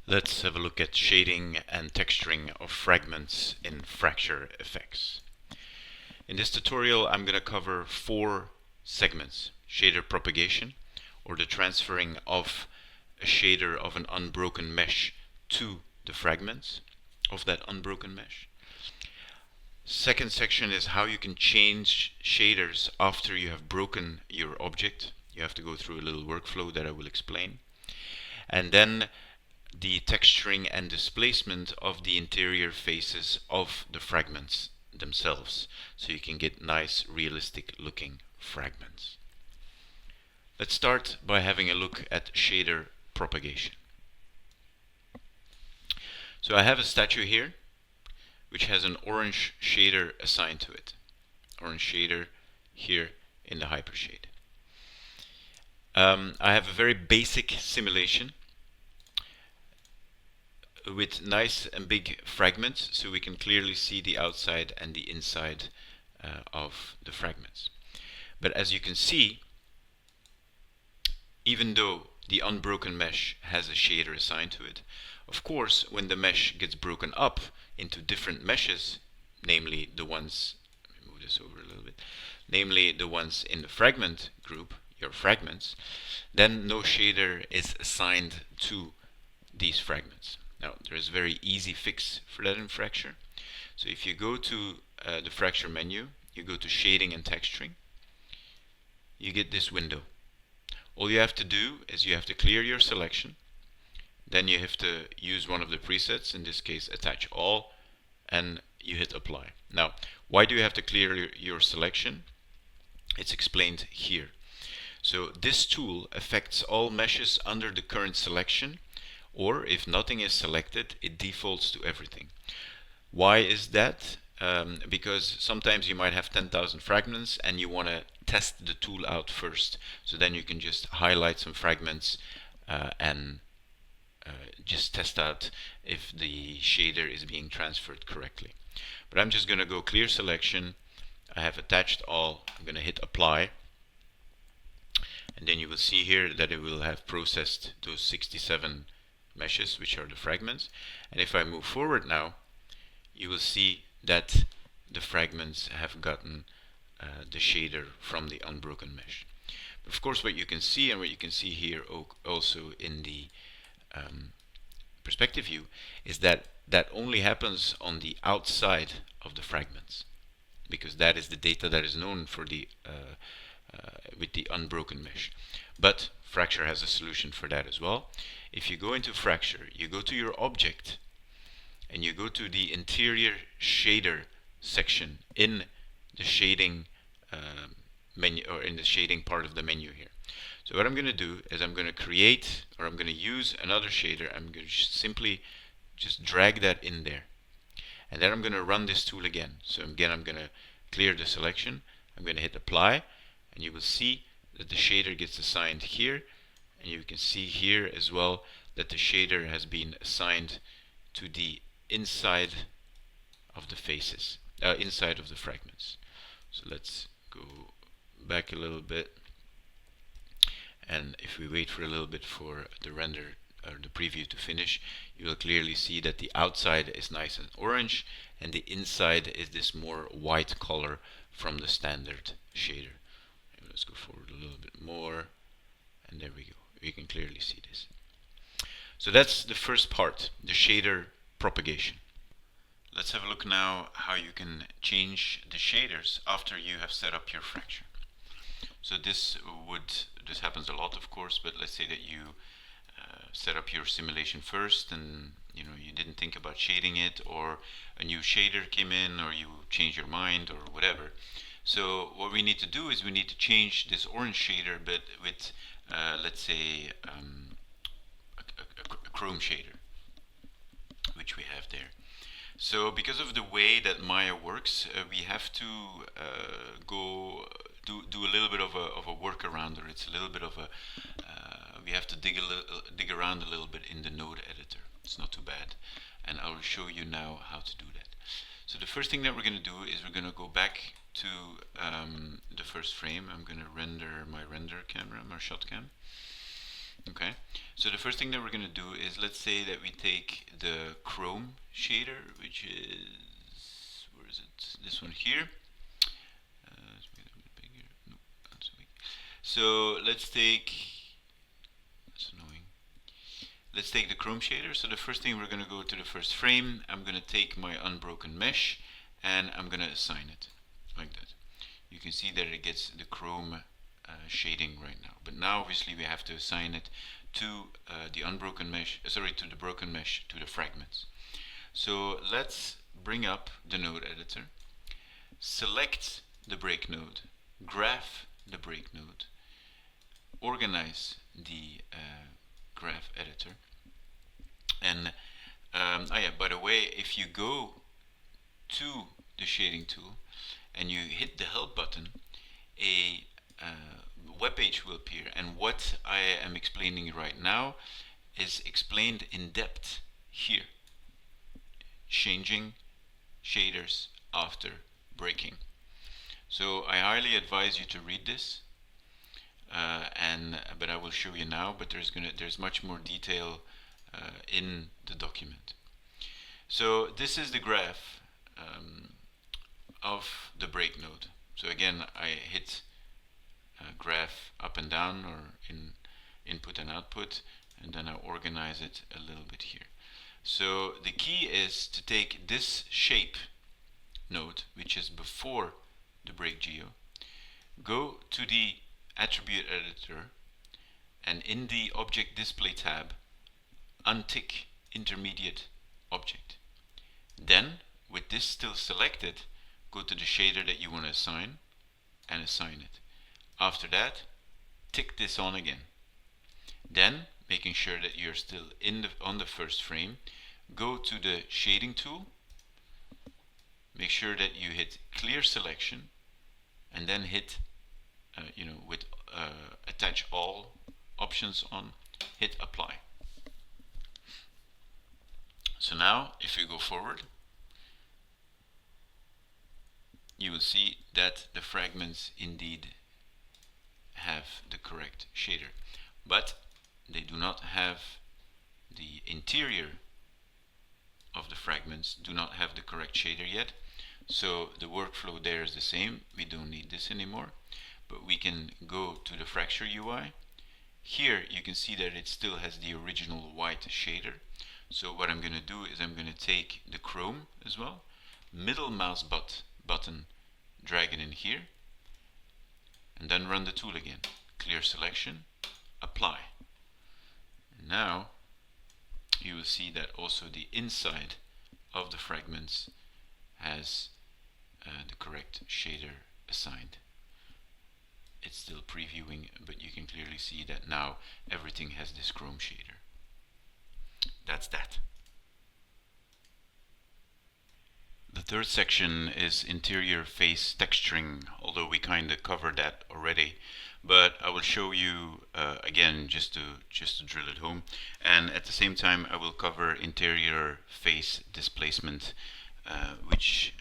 Let's have a look at shading and texturing of fragments in fracture effects. In this tutorial, I'm going to cover 4 segments: shader propagation, or the transferring of a shader of an unbroken mesh to the fragments of that unbroken mesh. Second section is how you can change shaders after you have broken your object. You have to go through a little workflow that I will explain. And then the texturing and displacement of the interior faces of the fragments themselves, so you can get nice realistic looking fragments. Let's start by having a look at shader propagation. So I have a statue here which has an orange shader assigned to it. Orange shader here in the hypershade. I have a very basic simulation with nice and big fragments, so we can clearly see the outside and the inside of the fragments. But as you can see, even though the unbroken mesh has a shader assigned to it, of course when the mesh gets broken up into different meshes, namely the ones, let me move this over a little bit, namely the ones in the fragment group, your fragments, then no shader is assigned to these fragments. Now, there is a very easy fix for that in Fracture. So if you go to the Fracture menu, you go to Shading and Texturing, you get this window. All you have to do is you have to clear your selection, then you have to use one of the presets, in this case Attach All, and you hit Apply. Now, why do you have to clear your selection? It's explained here. So this tool affects all meshes under the current selection, or if nothing is selected, it defaults to everything. Why is that? Because sometimes you might have 10,000 fragments and you want to test the tool out first. So then you can just highlight some fragments and just test out if the shader is being transferred correctly. But I'm just going to go clear selection. I have attached all. I'm going to hit apply. And then you will see here that it will have processed those 67 meshes, which are the fragments. And if I move forward now, you will see that the fragments have gotten the shader from the unbroken mesh. But of course, what you can see, and what you can see here also in the perspective view, is that that only happens on the outside of the fragments, because that is the data that is known for the with the unbroken mesh. But Fracture has a solution for that as well. If you go into Fracture, you go to your object and you go to the interior shader section in the shading menu, or in the shading part of the menu here. So what I'm going to do is I'm going to create, or I'm going to use another shader. I'm going to simply just drag that in there, and then I'm going to run this tool again. So again, I'm going to clear the selection, I'm going to hit apply, and you will see that the shader gets assigned here, and you can see here as well that the shader has been assigned to the inside of the faces, inside of the fragments. So let's go back a little bit, and if we wait for a little bit for the render or the preview to finish, you will clearly see that the outside is nice and orange, and the inside is this more white color from the standard shader. Let's go forward a little bit more, and there we go. You can clearly see this. So that's the first part, the shader propagation. Let's have a look now how you can change the shaders after you have set up your Fracture. So this happens a lot, of course, but let's say that you set up your simulation first, and you didn't think about shading it, or a new shader came in, or you changed your mind, or whatever. So what we need to do is we need to change this orange shader, but with let's say a chrome shader, which we have there. So because of the way that Maya works, we have to go do a little bit of a workaround, or it's a little bit of a we have to dig around a little bit in the node editor. It's not too bad, and I'll show you now how to do that. So the first thing that we're going to do is we're going to go back to the first frame. I'm going to render my render camera, my shot cam. Okay, so the first thing that we're going to do is, let's say that we take the Chrome shader, which is, where is it? This one here. Let's make it a bit bigger. No, that's so big. So let's take, that's annoying. Let's take the Chrome shader. So the first thing, we're going to go to the first frame. I'm going to take my unbroken mesh and I'm going to assign it like that. You can see that it gets the Chrome shading right now. But now obviously we have to assign it to the unbroken mesh, to the broken mesh, to the fragments. So let's bring up the node editor, select the break node, graph the break node, organize the graph editor, and oh yeah, by the way, if you go to the shading tool and you hit the help button, a web page will appear, and what I am explaining right now is explained in depth here. Changing shaders after breaking. So I highly advise you to read this, but I will show you now. But there's much more detail in the document. So this is the graph of the break node. So again, I hit graph up and down, or in input and output, and then I organize it a little bit here. So the key is to take this shape node, which is before the break geo, go to the attribute editor, and in the object display tab, untick intermediate object. Then, with this still selected, go to the shader that you want to assign and assign it. After that, tick this on again. Then, making sure that you're still on the first frame, go to the shading tool, make sure that you hit clear selection, and then hit, with attach all options on, hit apply. So now, if we go forward, you will see that the fragments indeed have the correct shader, but they do not have the interior of the fragments, do not have the correct shader yet. So the workflow there is the same. We don't need this anymore, but we can go to the fracture UI. Here you can see that it still has the original white shader. So what I'm going to do is I'm going to take the Chrome as well, middle mouse button, drag it in here, and then run the tool again. Clear selection, apply. Now you will see that also the inside of the fragments has the correct shader assigned. It's still previewing, but you can clearly see that now everything has this Chrome shader. That's that. The third section is interior face texturing, although we kind of covered that already. But I will show you again, just to drill it home, and at the same time I will cover interior face displacement, which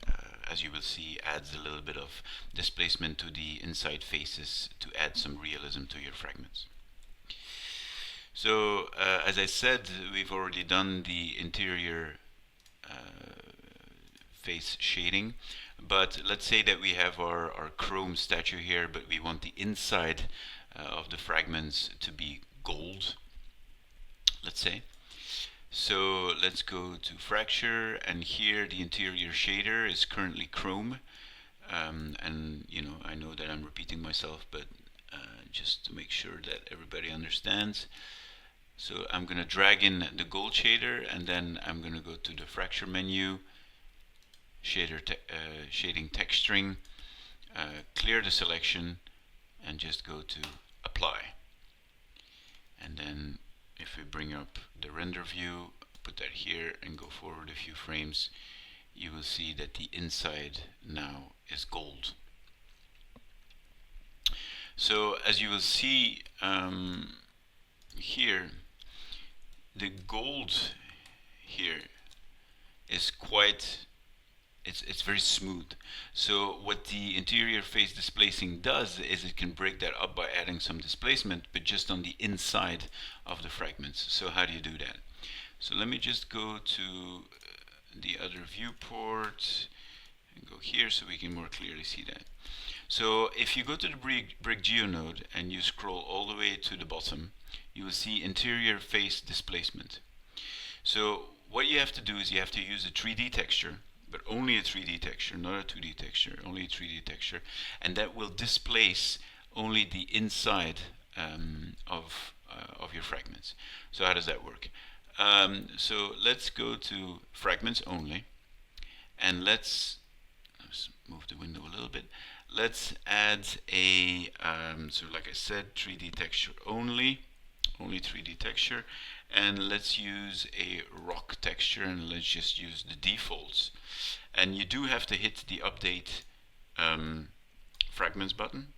as you will see adds a little bit of displacement to the inside faces to add some realism to your fragments. So as I said, we've already done the interior face shading, but let's say that we have our chrome statue here, but we want the inside of the fragments to be gold, let's say. So let's go to fracture, and here the interior shader is currently chrome, and I know that I'm repeating myself, but just to make sure that everybody understands. So I'm going to drag in the gold shader, and then I'm going to go to the fracture menu, shading texturing, clear the selection, and just go to apply. And then if we bring up the render view, put that here and go forward a few frames, you will see that the inside now is gold. So as you will see here, the gold here is quite it's very smooth. So what the interior face displacing does is it can break that up by adding some displacement, but just on the inside of the fragments. So how do you do that? So let me just go to the other viewport and go here so we can more clearly see that. So if you go to the brick geo node and you scroll all the way to the bottom, you will see interior face displacement. So what you have to do is you have to use a 3D texture, but only a 3D texture, not a 2D texture, only a 3D texture, and that will displace only the inside of your fragments. So how does that work? So let's go to fragments only, and let's move the window a little bit. Let's add a, so like I said, 3D texture only 3D texture, and let's use a rock texture, and let's just use the defaults. And you do have to hit the update fragments button.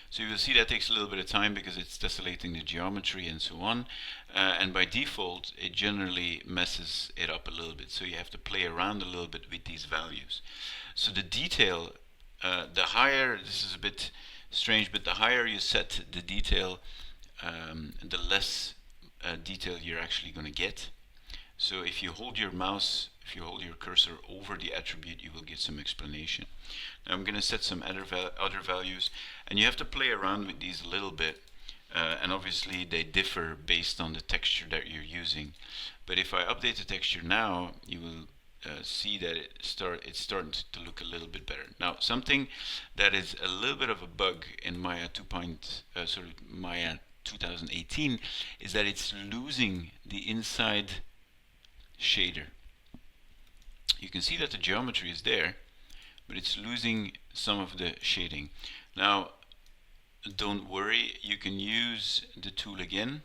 So you will see that takes a little bit of time because it's tessellating the geometry and so on, and by default it generally messes it up a little bit, so you have to play around a little bit with these values. So the detail, the higher, this is a bit strange, but the higher you set the detail, the less detail you're actually going to get. So if you hold your mouse, if you hold your cursor over the attribute, you will get some explanation. Now I'm going to set some other values, and you have to play around with these a little bit, and obviously they differ based on the texture that you're using. But if I update the texture now, you will see that it's starting to look a little bit better. Now something that is a little bit of a bug in Maya Maya 2018 is that it's losing the inside shader. You can see that the geometry is there, but it's losing some of the shading. Now don't worry, you can use the tool again.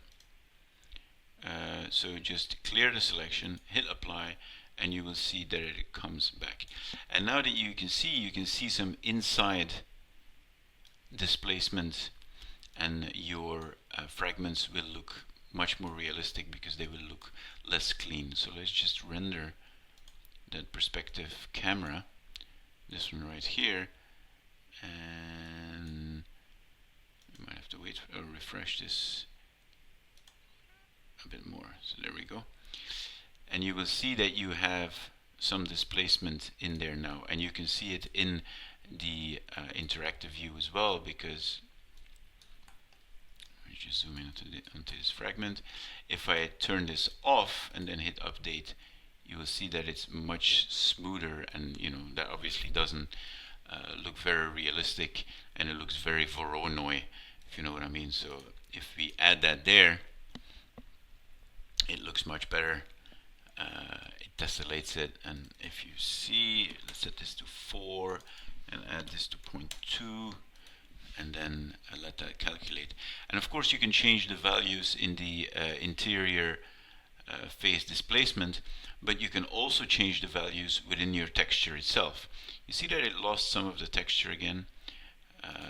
So just clear the selection, hit apply, and you will see that it comes back. And now that you can see some inside displacement, and your fragments will look much more realistic because they will look less clean. So let's just render that perspective camera, this one right here, and we might have to wait or refresh this a bit more. So there we go, and you will see that you have some displacement in there now, and you can see it in the interactive view as well, because just zoom in onto this fragment. If I turn this off and then hit update, you will see that it's much smoother, and that obviously doesn't look very realistic, and it looks very Voronoi, if you know what I mean. So if we add that there, it looks much better. It tessellates it, and if you see, let's set this to 4 and add this to 0.2, and then let that calculate. And of course you can change the values in the interior face displacement, but you can also change the values within your texture itself. You see that it lost some of the texture again,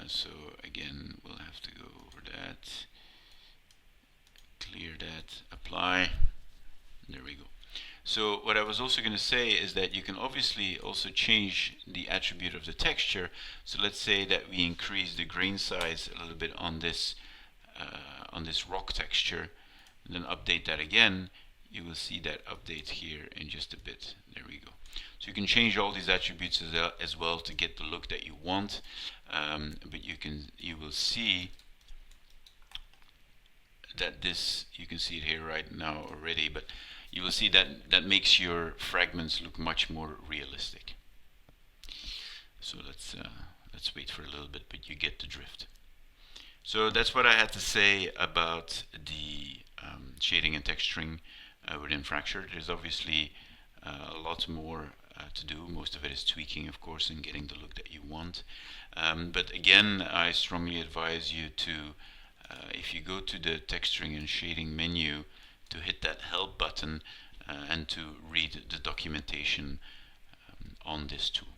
so again we'll have to go over that, clear that, apply, there we go. So what I was also going to say is that you can obviously also change the attribute of the texture. So let's say that we increase the grain size a little bit on this rock texture, and then update that again. You will see that update here in just a bit. There we go. So you can change all these attributes as well to get the look that you want, but you will see that this, you can see it here right now already, but you will see that that makes your fragments look much more realistic. So let's wait for a little bit, but you get the drift. So that's what I had to say about the shading and texturing within Fracture. There's obviously a lot more to do. Most of it is tweaking, of course, and getting the look that you want. But again, I strongly advise you to, if you go to the texturing and shading menu, to hit that help button and to read the documentation on this tool.